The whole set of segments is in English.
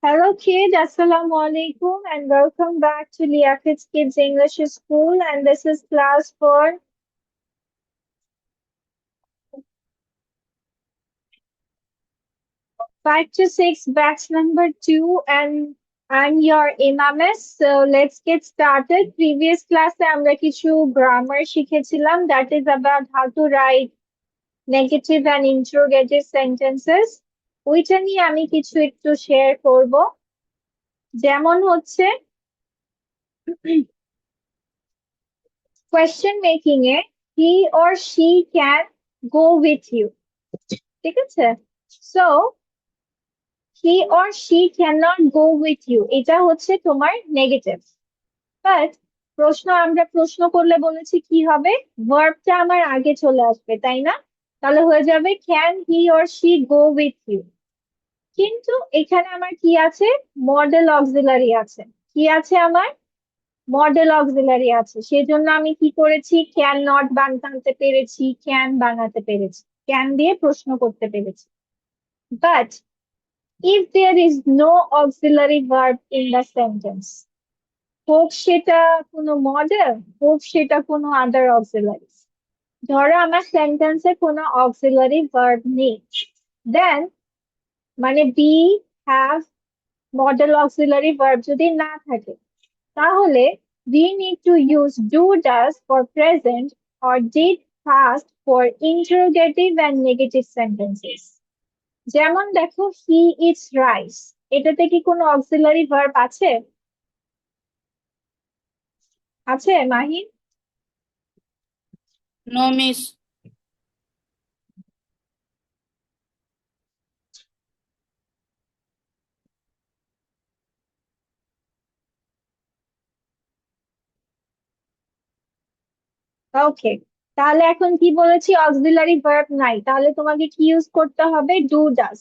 Hello kids, Assalamu alaikum and welcome back to Liaquat's Kids English School, and this is class for 5 to 6 batch number 2, and I'm your Imamis. So let's get started. Previous class আমরা কিছু grammar শিখেছিলাম, that is about how to write negative and interrogative sentences. ওইটা নিয়ে আমি কিছু একটু share করব। যেমন হচ্ছে question making A he or she can go with you, ঠিক আছে? So he or she cannot go with you, এটা হচ্ছে তোমার নেগেটিভ। বাট আমরা প্রশ্ন করলে বলেছি কি হবে, ভার্বটা আমার আগে চলে আসবে, তাই না? তাহলে হয়ে যাবে can he or she go with you. কিন্তু এখানে আমার কি আছে, মডেল অক্সিলারি আছে। কি আছে আমার? মডেল অক্সিলারি আছে, সেজন্য আমি কি করেছি, ক্যান নট বানাতে পেরেছি, ক্যান বানাতে পেরেছি, ক্যান দিয়ে প্রশ্ন করতে পেরেছি। But if there is no auxiliary verb in the sentence, হোক সেটা কোনো মডেল, হোক সেটা কোনো আদার অক্সিলারি, ধরো আমার সেন্টেন্সে কোনো অক্সিলারি ভার্ব নেই, দেন মানে be, have, modal auxiliary verb যদি না থাকে, তাহলে we need to use do does for present or did past for interrogative and negative sentences. যেমন দেখো হি ইটস রাইস, এটাতে কি কোনো অক্সিলারি ভার্ব আছে? আছে মাহিন? No, miss. ওকে, তাহলে এখন কি বলেছি, অক্সিলারি ভার্ব নাই, তাহলে তোমাকে কি ইউজ করতে হবে, ডু ডাস।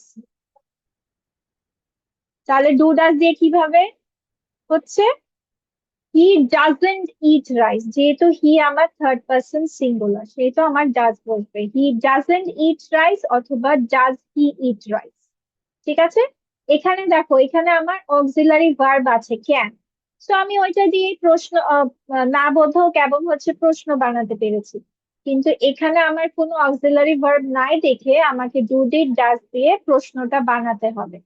তাহলে ডু ডাস দিয়ে কিভাবে হচ্ছে, হি ডাজন্ট ইট রাইস, যেহেতু হি আমার থার্ড পার্সন সিঙ্গুলার, সেহেতু আমার ডাজ বসবে, হি ডাজন্ট ইট রাইস অথবা ডাজ হি ইট রাইস। ঠিক আছে, এখানে দেখো এখানে আমার অক্সিলারি ভার্ব আছে ক্যান, তো আমি ওইটা দিয়ে প্রশ্ন না বোধক এবং হচ্ছে প্রশ্ন বানাতে পেরেছি। কিন্তু এখানে আমার কোনো অক্সিলারি ভার্ব নাই দেখে আমাকে ডু ডিড ডাজ দিয়ে প্রশ্নটা বানাতে হবে।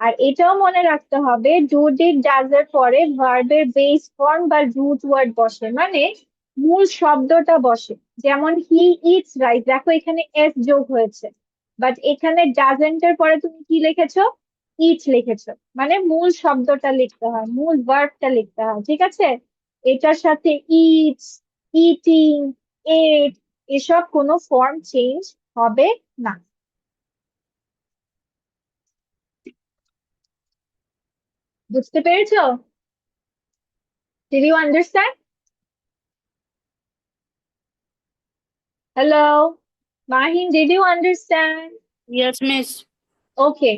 আর এটাও মনে রাখতে হবে, ডু ডিড ডাজ এর পরে ভার্বের বেস ফর্ম বা রুট ওয়ার্ড বসে, মানে মূল শব্দটা বসে। যেমন হি ইটস রাইস, দেখো এখানে এস যোগ হয়েছে, বাট এখানে ডাজেন্ট এর পরে তুমি কি লিখেছো, ইট লিখেছো, মানে মূল শব্দটা লিখতে হয়, মূল ভার্বটা লিখতে হয়, ঠিক আছে? এটার সাথে ইটস, ইটিং, এট, এসব কোনো ফর্ম চেঞ্জ হবে না। বুঝতে পেরেছো? Did you understand? Hello, Mahin, did you understand? Yes, miss. ওকে,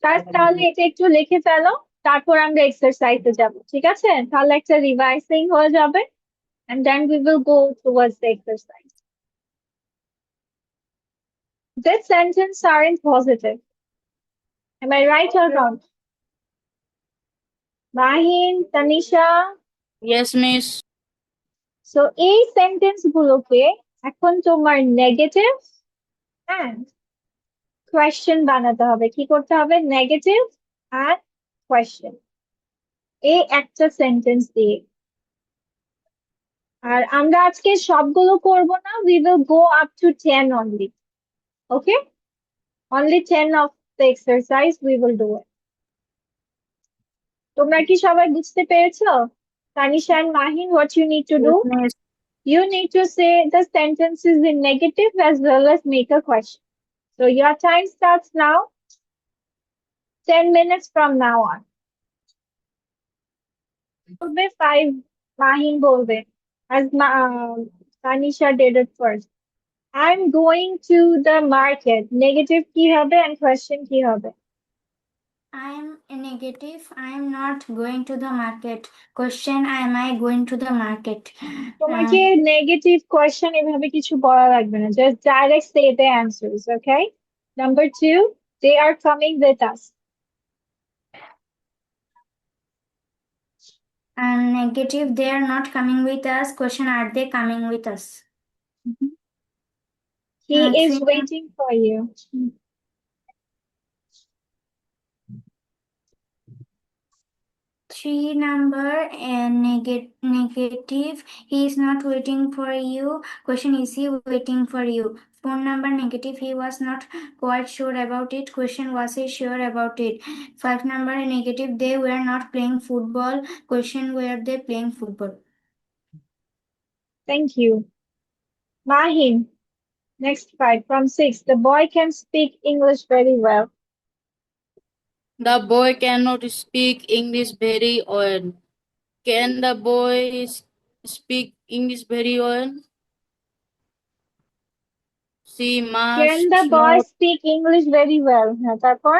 তাহলে এটা একটু লিখে ফেলো, তারপর আমরা এক্সারসাইজে যাব, ঠিক আছে? তাহলে একটা রিভাইসিং হয়ে যাবে, and then we will go towards the exercise. This sentence aren't positive. Am I right or wrong? Mahin, Tanisha, Yes, miss. so এই সেন্টেন্স গুলোকে এখন তোমার নেগেটিভ এন্ড কোয়েশ্চেন বানাতে হবে। কি করতে হবে? নেগেটিভ এন্ড কোয়েশ্চেন, এই একটা সেন্টেন্স দিয়ে। আর আমরা আজকে সবগুলো করব না, we will go up to 10 only. Okay, only 10 of the exercise we will do it. তোমরা কি সবাই বুঝতে পেরেছো? Tanisha and Mahin, what you need to do, Yes, miss. you need to say the sentences in negative as well as make a question. So your time starts now, 10 minutes from now on. বলবে 5, Mahin বলবে, as Tanisha did it first. I'm going to the market. Negative কি হবে and question কি হবে? I'm negative. I'm not going to the market. Question: am I going to the market? তোমাকে negative question এভাবে কিছু বলা লাগবে না, just direct say the answers, okay? Number 2, they are coming with us. Negative, they are not coming with us. Question, are they coming with us? He is Three, waiting for you. three number and negative. He is not waiting for you. Question, is he waiting for you? Phone number negative. He was not quite sure about it. Question, was he sure about it? Five number negative. They were not playing football. Question, were they playing football? Thank you. Mahin, next five from 6. The boy can speak English very well. The boy cannot speak English very well. Can the boy speak English very well? She Can the must boy not. speak English very well? হ্যাঁ, তারপর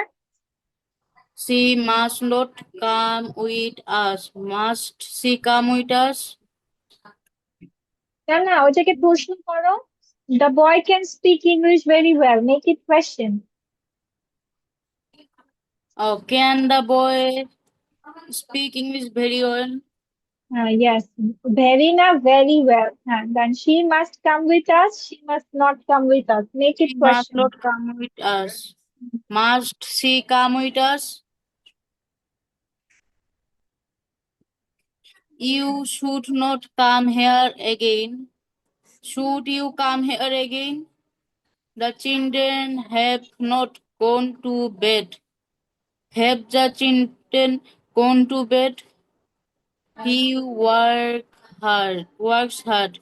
She must not come with us. Must she come with us? না না ওটাকে প্রশ্ন করো. The boy can speak English very well. Make it question. Oh, can the boy speak English very well? Yes, very na very well. Then she must come with us. She must not come with us. Make it She must question. not come with us. Must she come with us? You should not come here again. Should you come here again? The children have not gone to bed. Have the children gone to bed? He works hard.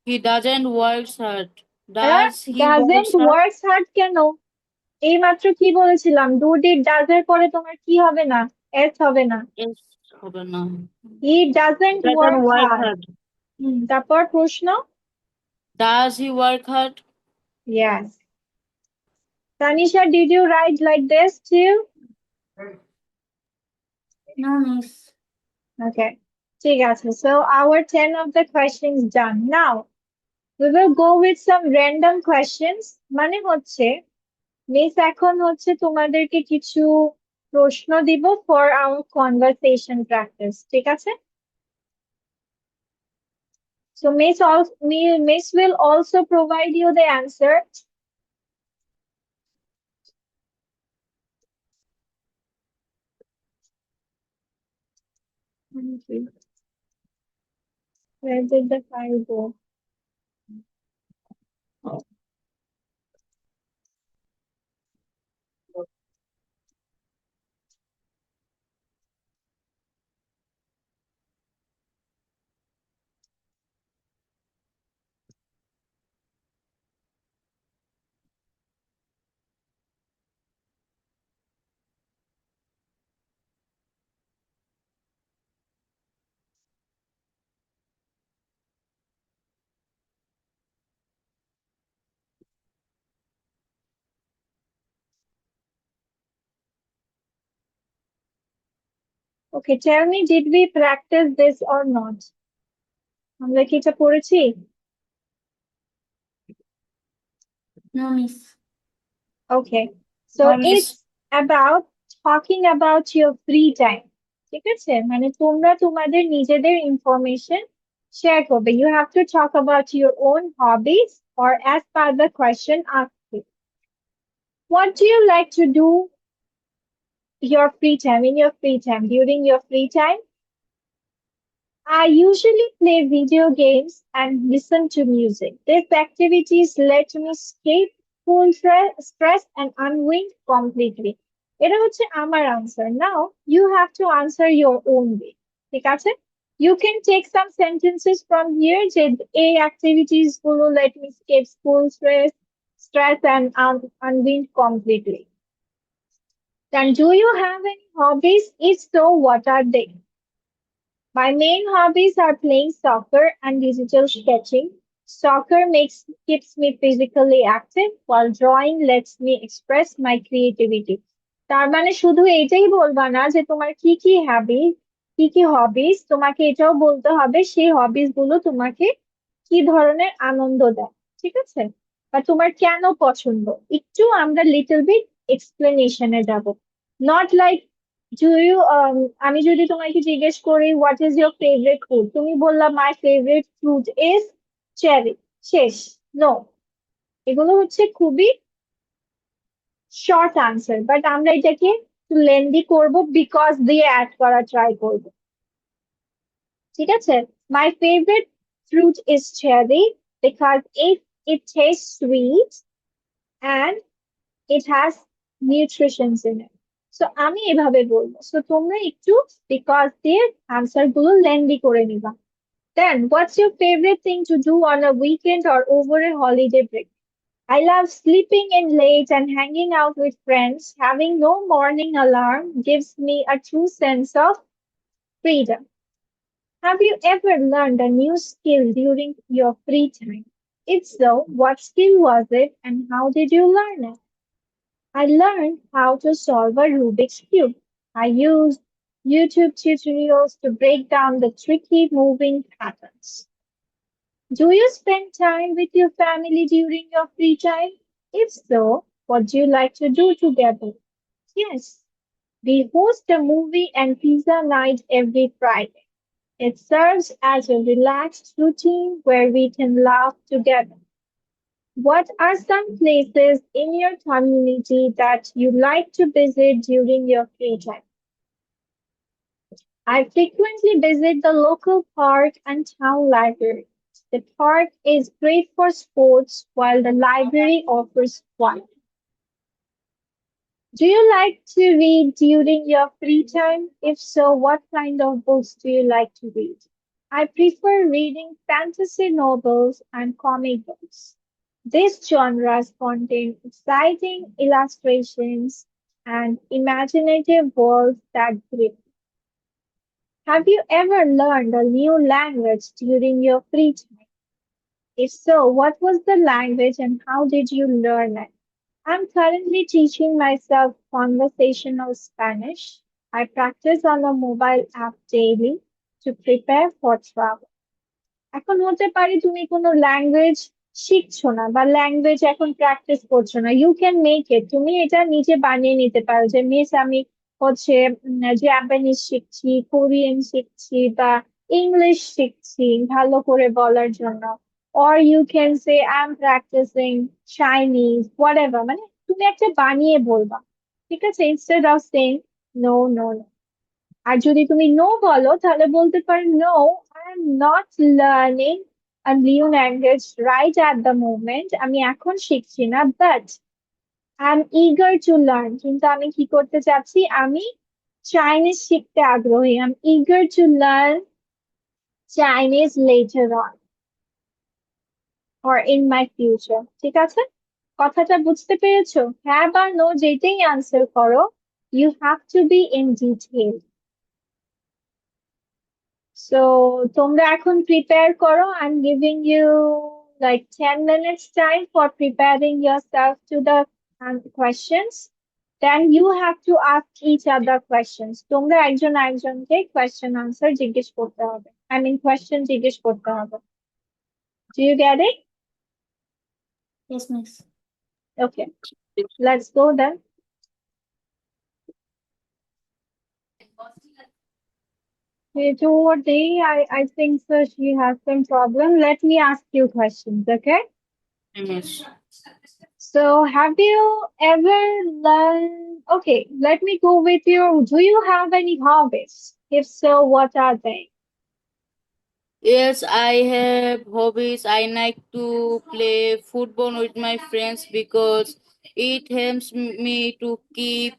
He doesn't work hard. Does he work Doesn't hard? works hard কেন? এইমাত্র কি বলেছিলাম? Do did does এর পরে তোমার কি হবে না? S হবে না. Yes, হবে না। He doesn't Doesn't work work hard. hard. তারপর প্রশ্ন? Does he work hard? Yes. Tanisha, did you write like this too? No, miss. Okay. ঠিক আছে. So our 10 of the questions done. Now, we will go with some random questions. মানে হচ্ছে, miss এখন হচ্ছে তোমাদেরকে কিছু প্রশ্ন দিব for our conversation practice. ঠিক আছে? So Miss will also provide you the answer. Where did the file go? Okay, tell me, did we practice this or not? আমরা কি এটা পড়েছি? No, miss. Okay, so No, miss. it's about talking about your free time. ঠিক আছে? মানে তোমরা তোমাদের নিজেদের information share করবে. You have to talk about your own hobbies or as per the question asked you. What do you like to do your free time, during your free time? I usually play video games and listen to music. These activities let me escape full stress and unwind completely. এটা হচ্ছে আমার answer. Now you have to answer your own way. ঠিক আছে? You can take some sentences from here যে এই activities গুলো let me escape full stress and unwind completely. Then do you have any hobbies? If so, what are they? My main hobbies are playing soccer and digital sketching. Soccer keeps me physically active, while drawing lets me express my creativity. তার মানে শুধু এটাই বলবা না যে তোমার কি হবিস, তোমাকে এটাও বলতে হবে সেই হবিস গুলো তোমাকে কি ধরনের আনন্দ দেয়, ঠিক আছে? বা তোমার কেন পছন্দ, একটু আমরা লিটল বিট এক্সপ্লেনেশনে যাব, নট লাইক আমি যদি তোমাকে জিজ্ঞেস করি what is your favourite food, তুমি বললা my favourite fruit is cherry, শেষ? নো, এগুলো হচ্ছে খুবই শর্ট আনসার, বাট আমরা এটাকে একটু লেন্দি করব, বিকজ দিয়ে অ্যাড করা ট্রাই করব। ঠিক আছে? My favourite fruit is cherry because it tastes sweet and it has nutritions in it. So আমি এভাবে বলবো, সো তোমরা একটু বিকজ দিয়ে আনসার গুলো লেন্দি করে নিবা। Then, what's your favorite thing to do on a weekend or over a holiday break? I love sleeping in late and hanging out with friends. Having no morning alarm gives me a true sense of freedom. Have you ever learned a new skill during your free time? If so, what skill was it and how did you learn it? I learned how to solve a Rubik's Cube. I used YouTube tutorials to break down the tricky moving patterns. Do you spend time with your family during your free time? If so, what do you like to do together? Yes, we host a movie and pizza night every Friday. It serves as a relaxed routine where we can laugh together. What are some places in your community that you like to visit during your free time? I frequently visit the local park and town library. The park is great for sports while the library offers quiet. Do you like to read during your free time? If so, what kind of books do you like to read? I prefer reading fantasy novels and comic books. These genres contain exciting illustrations and imaginative worlds that grip. Have you ever learned a new language during your free time? If so, what was the language and how did you learn it? I'm currently teaching myself conversational Spanish. I practice on a mobile app daily to prepare for travel. এখন হতে পারে তুমি কোনো language শিখছো না বা language এখন practice করছো না, ইউ ক্যান মেক ইট, তুমি এটা নিজে বানিয়ে নিতে পারো যে মিস আমি হচ্ছে জাপানিজ শিখছি, কোরিয়ান শিখছি বা ইংলিশ শিখছি ভালো করে বলার জন্য, or you can say I am practising Chinese whatever, মানে তুমি একটা বানিয়ে বলবা, ঠিক আছে, instead of saying no no no. আর যদি তুমি নো বলো তাহলে বলতে পারো no, I am not learning a new language right at the moment, আমি এখন শিখছি না, but I am eager to learn, কিন্তু আমি কি করতে চাচ্ছি, আমি চাইনিজ শিখতে আগ্রহী, I am eager to learn Chinese letter on or in my future. ঠিক আছে, কথাটা বুঝতে পেরেছো? হ্যাঁ বা নো যেটাই আনসার করো, you have to be in detail. So, তোমরা এখন prepare করো. I'm giving you like 10 minutes time for preparing yourself to the questions. Then you have to ask each other questions. তোমরা একজন আরেকজনকে question answer জিজ্ঞেস করতে হবে। I mean question জিজ্ঞেস করতে হবে। Do you get it? Yes, miss. Okay, let's go then. Today, I think so she has some problem. Let me ask you questions, okay? Yes. So, have you ever learned? Okay, let me go with you. Do you have any hobbies? If so, what are they? Yes, I have hobbies. I like to play football with my friends because it helps me to keep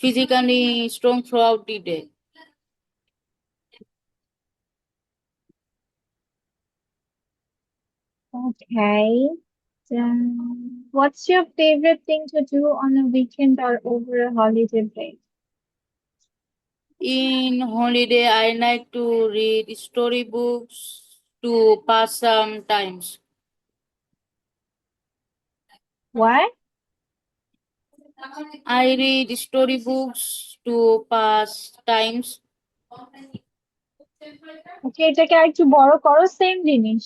physically strong throughout the day. Okay. Then, what's your favorite thing to do on a weekend or over a holiday break? In holiday, I like to read storybooks to pass some times. What? I read storybooks to pass times. Okay, এটাকে আরেকটু বড় করো, same জিনিস।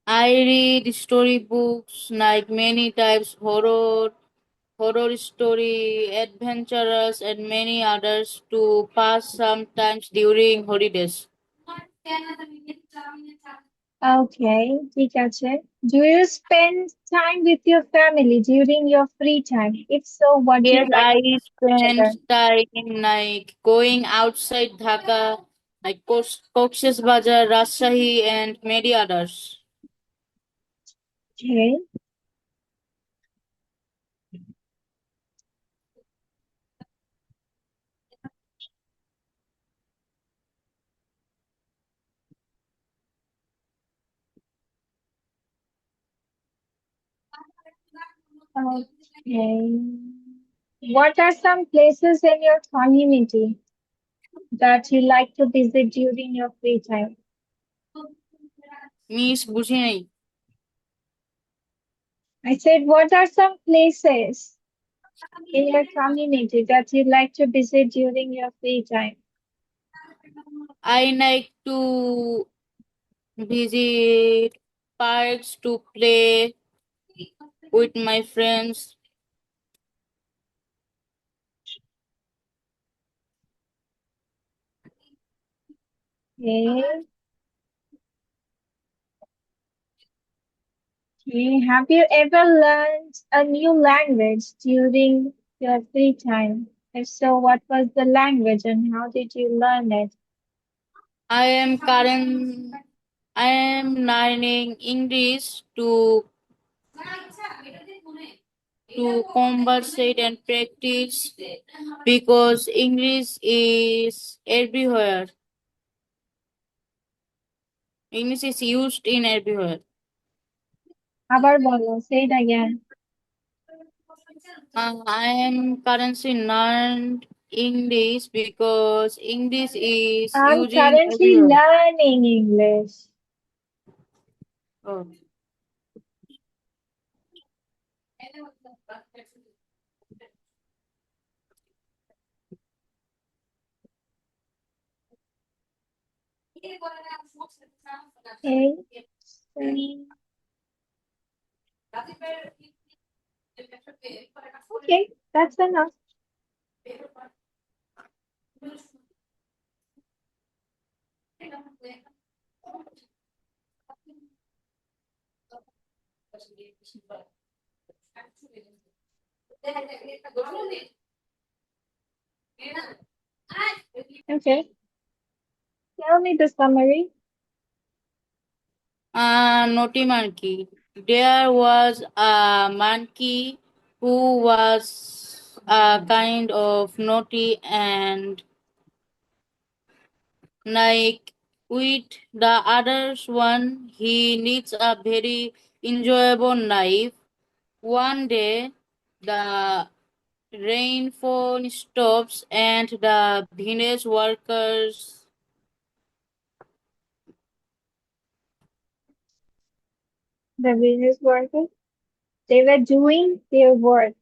I read storybooks like many types, horror story, adventurous, and many others to pass sometimes during holidays. Okay, ঠিক আছে. Do you spend time with your family during your free time? If so, what do you Yes, like I to do spend together? time like going outside Dhaka, like Cox's Bazar, Rajshahi, and many others. Okay. Okay. What are some places in your community that you like to visit during your free time? Miss বুঝি নাই। I said, what are some places in your community that you like to visit during your free time? I like to visit parks to play with my friends. Okay. Okay. Have you ever learned a new language during your free time? If so, what was the language and how did you learn it? I am current. I am learning English to conversate and practice because English is everywhere. English is used in everywhere. আবার বলো, say it again. I am currently learned English because English is I'm using currently everywhere. learning English. Oh. Okay. um, Okay, that's enough. Okay. Tell me the summary. Naughty monkey. There was a monkey who was kind of naughty and like with the others one, he needs a very enjoyable life. One day, the rainfall stops and the village workers The business workers, they were doing their work.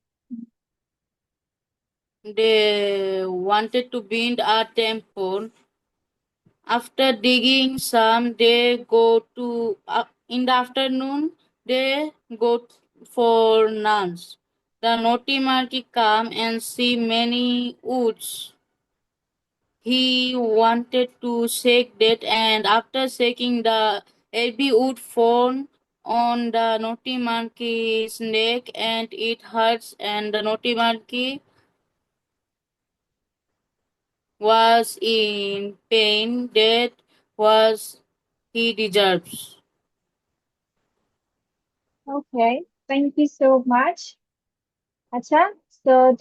they wanted to build a temple. After digging some, they go to in the afternoon. They go for nuns. The naughty monkey come and see many woods. He wanted to shake that, and after shaking the heavy wood fall on the naughty monkey's neck, and it hurts. And the naughty monkey was in pain. That was he deserves. Okay, thank you so much. Acha, so